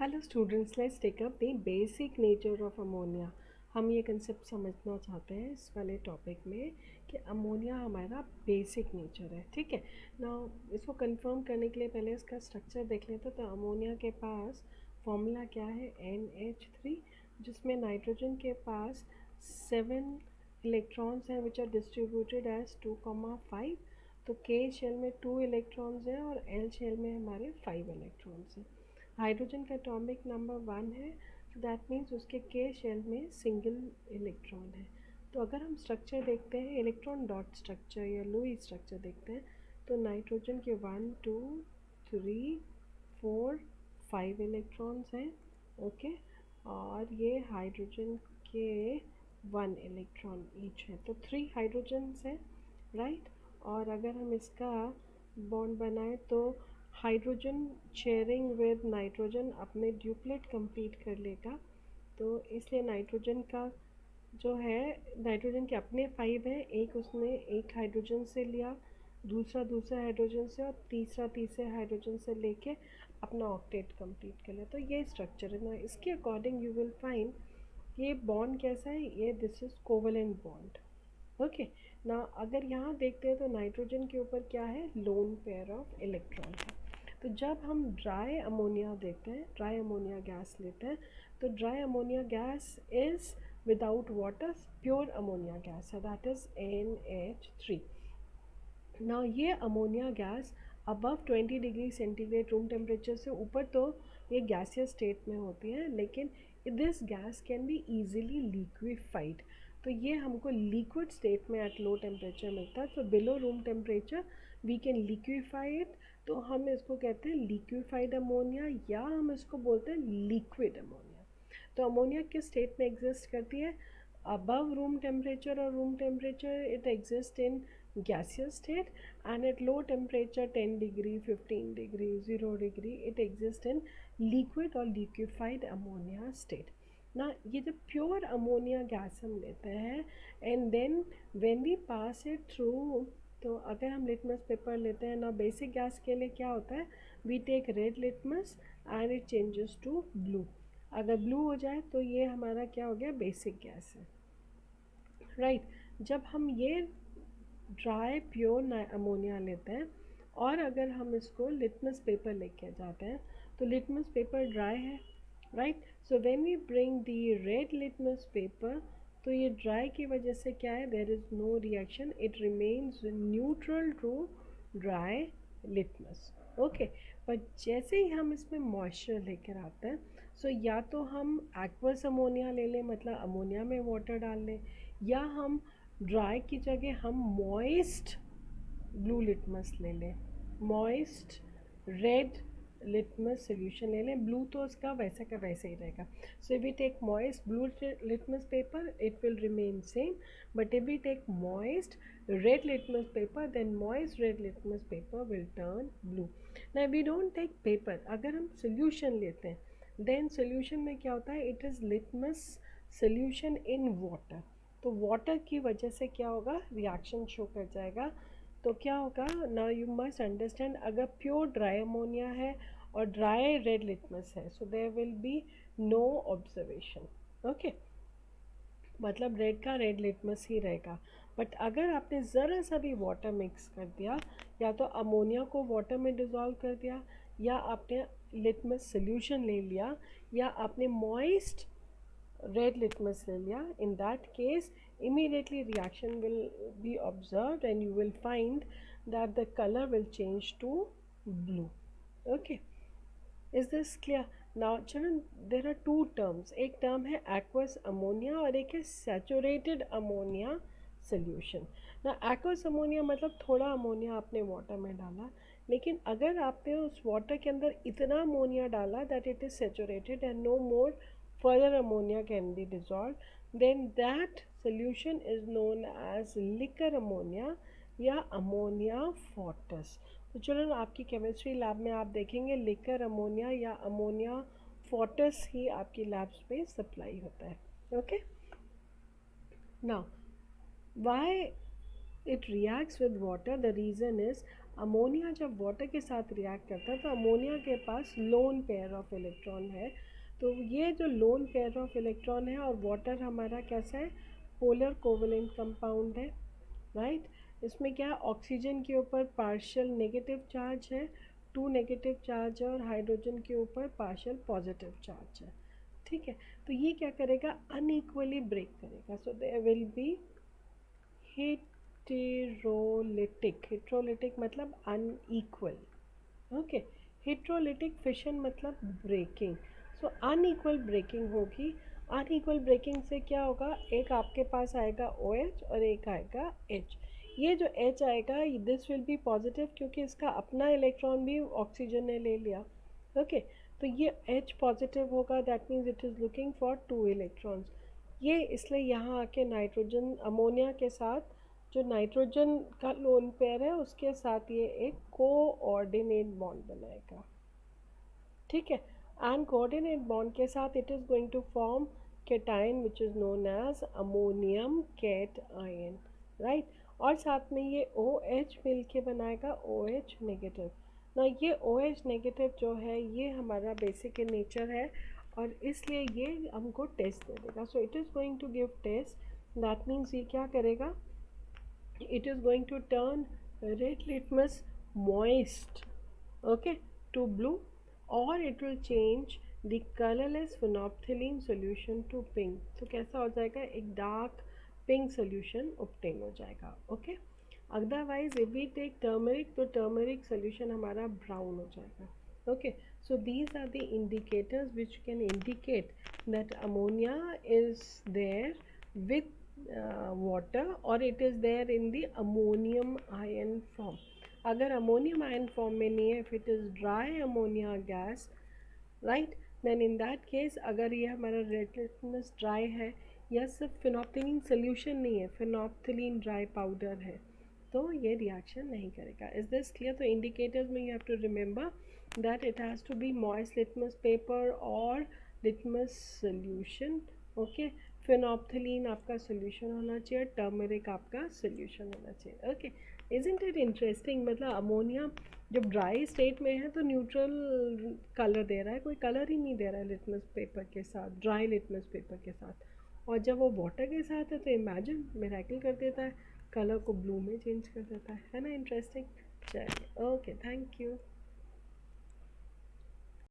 Hello students, let's take up the basic nature of ammonia. हम ये concept समझना चाहते हैं इस वाले टॉपिक में कि अमोनिया हमारा बेसिक नेचर है। ठीक है ना। इसको कंफर्म करने के लिए पहले इसका स्ट्रक्चर देख लेते हैं। तो अमोनिया के पास फॉर्मूला क्या है, NH3, जिसमें नाइट्रोजन के पास 7 इलेक्ट्रॉन्स हैं विच आर डिस्ट्रीब्यूटेड एज 2,5। तो के शेल में 2 इलेक्ट्रॉन्स हैं और एल शेल में हमारे 5 इलेक्ट्रॉन्स हैं। हाइड्रोजन का एटॉमिक नंबर 1 है, तो दैट मीन्स उसके के शेल में सिंगल इलेक्ट्रॉन है। तो अगर हम स्ट्रक्चर देखते हैं, इलेक्ट्रॉन डॉट स्ट्रक्चर या लुई स्ट्रक्चर देखते हैं, तो नाइट्रोजन के 1 2 3 4 5 इलेक्ट्रॉन्स हैं। ओके। और ये हाइड्रोजन के 1 इलेक्ट्रॉन ईच है, तो 3 हाइड्रोजन्स हैं, राइट। और अगर हम इसका बॉन्ड बनाएं तो हाइड्रोजन शेयरिंग विद नाइट्रोजन अपने ड्यूप्लेट कंप्लीट कर लेगा। तो इसलिए नाइट्रोजन का जो है, नाइट्रोजन के अपने 5 हैं, एक उसने एक हाइड्रोजन से लिया, दूसरा दूसरे हाइड्रोजन से, और तीसरा तीसरे हाइड्रोजन से लेके अपना ऑक्टेट कंप्लीट कर लिया। तो ये स्ट्रक्चर है ना। इसके अकॉर्डिंग यू विल फाइंड ये बॉन्ड कैसा है, ये this is covalent bond. Okay ना। अगर यहाँ देखते हैं तो नाइट्रोजन के ऊपर क्या है, लोन पेयर ऑफ इलेक्ट्रॉन है। तो जब हम ड्राई अमोनिया देखते हैं, ड्राई अमोनिया गैस लेते हैं, तो dry ammonia gas is without water, pure ammonia gas है, दैट इज NH3। ना ये ammonia gas above 20 degree centigrade room temperature से ऊपर तो ये गैसियस स्टेट में होती है, लेकिन this gas can be easily liquefied. तो ये हमको लिक्विड स्टेट में एट लो टेम्परेचर मिलता है। तो below room temperature we can liquefy it. तो हम इसको कहते हैं लिक्विफाइड अमोनिया, या हम इसको बोलते हैं लिक्विड अमोनिया। तो अमोनिया किस स्टेट में एग्जिस्ट करती है, above room temperature or room temperature it exists in gaseous state, and at low temperature 10 degree 15 degree 0 degree it exists in liquid or liquefied ammonia state ना। ये जो pure ammonia gas हम लेते हैं and then when we pass it through, तो अगर हम litmus paper लेते हैं ना, बेसिक गैस के लिए क्या होता है, we take red litmus and it changes to blue. अगर ब्लू हो जाए तो ये हमारा क्या हो गया, बेसिक गैस है, राइट। जब हम ये ड्राई प्योर अमोनिया लेते हैं और अगर हम इसको लिटमस पेपर लेके जाते हैं, तो लिटमस पेपर ड्राई है, right. So when we bring the red litmus paper, तो ये ड्राई की वजह से क्या है, there is no reaction, it remains neutral to dry litmus. Okay. पर जैसे ही हम इसमें मॉइस्चर लेकर आते हैं, सो या तो हम एक्वस अमोनिया ले लें, मतलब अमोनिया में वाटर डाल लें, या हम ड्राई की जगह हम मॉइस्ट ब्लू लिटमस ले लें, मॉइस्ट रेड लिटमस सोल्यूशन ले लें। ब्लू तो उसका वैसा का वैसे ही रहेगा। So if we take moist blue litmus paper it will remain same, but if we take moist red litmus paper then moist red litmus paper will turn blue. ना वी डोंट टेक पेपर, अगर हम solution लेते हैं then solution में क्या होता है, it is litmus solution in water. तो वाटर की वजह से क्या होगा, रिएक्शन शो कर जाएगा। तो क्या होगा, नाउ यू मस्ट अंडरस्टैंड, अगर प्योर ड्राई अमोनिया है और ड्राई रेड लिटमस है, so there will be no observation. Okay, मतलब रेड का रेड लिटमस ही रहेगा। बट अगर आपने ज़रा सा भी वाटर मिक्स कर दिया, या तो अमोनिया को वाटर में डिज़ोल्व कर दिया, या आपने लिटमस सोल्यूशन ले लिया, या आपने मॉइस्ट red litmus ले लिया, in that case immediately reaction will be observed and you will find that the color will change to blue. Okay, is this clear? Now children, there are two terms, एक term है aqueous ammonia और एक है saturated ammonia solution। ना aqueous ammonia मतलब थोड़ा ammonia आपने water में डाला, लेकिन अगर आपने उस वाटर के अंदर इतना अमोनिया डाला that it is saturated and no more further ammonia can be dissolved, then that solution is known as liquor ammonia या अमोनिया फॉर्टस। तो चलो आपकी केमिस्ट्री लैब में आप देखेंगे लिकर अमोनिया या अमोनिया फॉर्टस ही आपकी लैब्स में सप्लाई होता है। Okay, now why it reacts with water, the reason is ammonia जब वाटर के साथ रिएक्ट करता है तो अमोनिया के पास लोन पेयर ऑफ इलेक्ट्रॉन है। तो ये जो लोन पेयर ऑफ इलेक्ट्रॉन है, और वाटर हमारा कैसा है, पोलर कोवलेंट कंपाउंड है, राइट। इसमें क्या है, ऑक्सीजन के ऊपर पार्शियल नेगेटिव चार्ज है, टू नेगेटिव चार्ज है, और हाइड्रोजन के ऊपर पार्शियल पॉजिटिव चार्ज है, ठीक है। तो ये क्या करेगा, अनइक्वली ब्रेक करेगा। So there will be heterolytic मतलब अनइक्वल, ओके। हेटेरोलिटिक फिशन मतलब ब्रेकिंग। सो अनइक्वल ब्रेकिंग होगी। अनइक्वल ब्रेकिंग से क्या होगा, एक आपके पास आएगा OH और एक आएगा H। ये जो H आएगा, दिस विल बी पॉजिटिव क्योंकि इसका अपना इलेक्ट्रॉन भी ऑक्सीजन ने ले लिया, ओके। तो ये H पॉजिटिव होगा, that means it is looking for 2 electrons. ये इसलिए यहाँ आके नाइट्रोजन, अमोनिया के साथ जो नाइट्रोजन का लोन पेयर है उसके साथ ये एक कोऑर्डिनेट बॉन्ड बनाएगा, ठीक है। एंड कोऑर्डिनेट बॉन्ड के साथ it is going to form cation which is known as ammonium cation, right. और साथ में ये OH मिल के बनाएगा OH नेगेटिव ना। ये OH नेगेटिव जो है ये हमारा बेसिक इन नेचर है, और इसलिए ये हमको टेस्ट दे देगा। So it is going to give test, that means ये क्या करेगा, it is going to turn red litmus moist, okay, to blue, or it will change the colorless phenolphthalein solution to pink। तो कैसा हो जाएगा, एक डार्क पिंक सोल्यूशन ऑब्टेन हो जाएगा, okay. Otherwise if we take turmeric तो turmeric solution हमारा brown हो जाएगा, okay। So these are the indicators which can indicate that ammonia is there with water, or it is there in the ammonium ion form। अगर ammonium ion form में नहीं है, if it is dry ammonia gas, right, then in that case अगर ये हमारा red litmus dry है या सिर्फ फिनॉप्थलीन सोल्यूशन नहीं है, फिनॉप्थलीन ड्राई पाउडर है, तो ये रिएक्शन नहीं करेगा। Is this clear? तो इंडिकेटर्स में you have to remember that it has to be moist litmus paper और लिटमस सोल्यूशन, ओके। फिनॉप्थलीन आपका सोल्यूशन होना चाहिए, टर्मरिक आपका सोल्यूशन होना चाहिए, ओके। इजंट इट इंटरेस्टिंग, मतलब अमोनिया जब ड्राई स्टेट में है तो न्यूट्रल कलर दे रहा है, कोई कलर ही नहीं दे रहा है लिटमस पेपर के साथ, ड्राई लिटमस पेपर के साथ। और जब वो वाटर के साथ है तो इमेजिन मिरेकल कर देता है, कलर को ब्लू में चेंज कर देता है ना। इंटरेस्टिंग। चलिए, ओके, थैंक यू।